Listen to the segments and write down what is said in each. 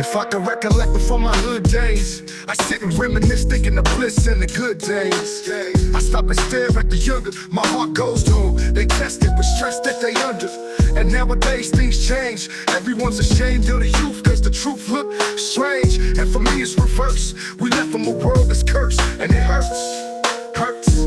If I could recollect before my hood days, I sit and reminisce, thinking the bliss and the good days. I stop and stare at the younger, my heart goes to them. They tested with stress that they under. And nowadays things change. Everyone's ashamed of the youth, cause the truth look strange. And for me it's reverse. We left from a world that's cursed, and it hurts.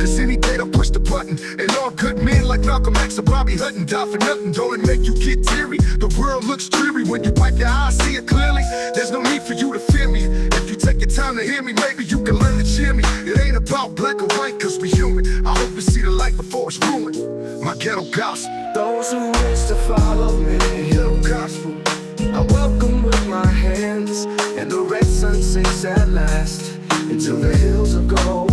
Cause any day they'll push the button, and all good men like Malcolm X or Bobby Hutton die for nothing. Don't it make you get teary? The world looks dreary when you wipe your eyes, see it clearly. There's no need for you to fear me. If you take your time to hear me, maybe you can learn to cheer me. It ain't about black or white, cause we human. I hope you see the light before it's ruined. My ghetto gospel. Those who wish to follow me, Ghetto gospel. I welcome with my hands, and the red sun sinks at last into the hills of gold.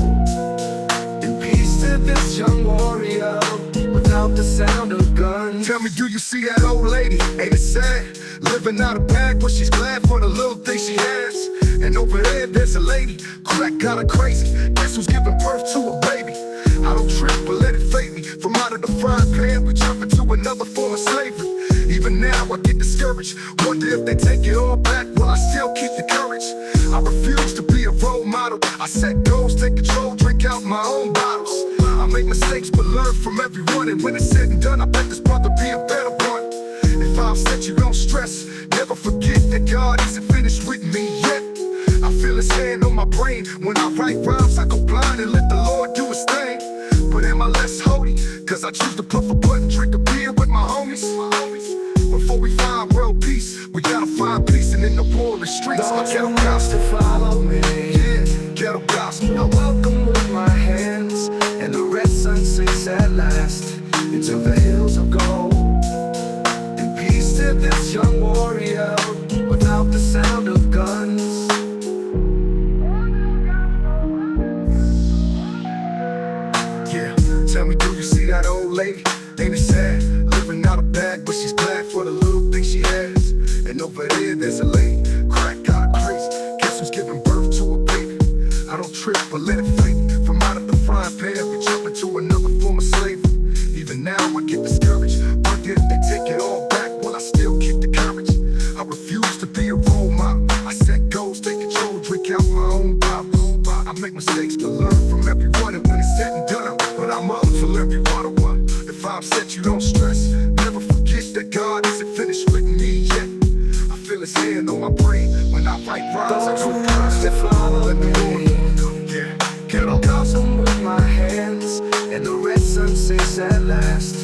To this young warrior, without the sound of guns. Tell me, do you see that old lady? Ain't it sad? Living out of bag, but she's glad for the little things she has. And over there's a lady, crack got her crazy. Guess who's giving birth to a baby? I don't trip, but let it fade me. From out of the frying pan, we jump into another form of slavery. Even now I get discouraged, wonder if they take it all back. Will I still keep the courage? I refuse to be a role model. I set goals, take control, drink out my own bottles. I make mistakes but learn from everyone, and when it's said and done, I bet this brother be a better one. If I upset you, don't stress. Never forget that God isn't finished with me yet. I feel his hand on my brain. When I write rhymes, I go blind and let the Lord do his thing. But am I less holy? Cause I choose to puff a blunt and drink a beer with my homies. Before we find world peace, we gotta find peace, and in the war the streets. My Those ghetto who wish gospel. to follow me, Yeah, ghetto gospel. I welcome with my hands, and the red sun sinks at last into the hills of gold. In peace to this young warrior, without the sound of guns. Yeah, tell me, do you see that old lady? Ain't it sad? Living out of bag, but she's glad for the little things she has. And over there's a lady, crack got her crazy. Guess who's giving birth to a baby? I don't trip, but let it fade me. From out of the frying pan, we jump into another form of slavery. Even now I get discouraged, wonder if they take it all back. Will I still keep the courage? I refuse to be a role model. I set goals, take control, drink out my own bottles. I make mistakes to learn from everyone, and when it's said and done, but I'm up for every one. If I'm upset, you don't stress. Never forget that God isn't finished with me yet. I feel his hand on my brain when I write rhymes. I Those go who blind, wish to follow me, yeah, ghetto gospel. with my hands, and the red sun sinks at last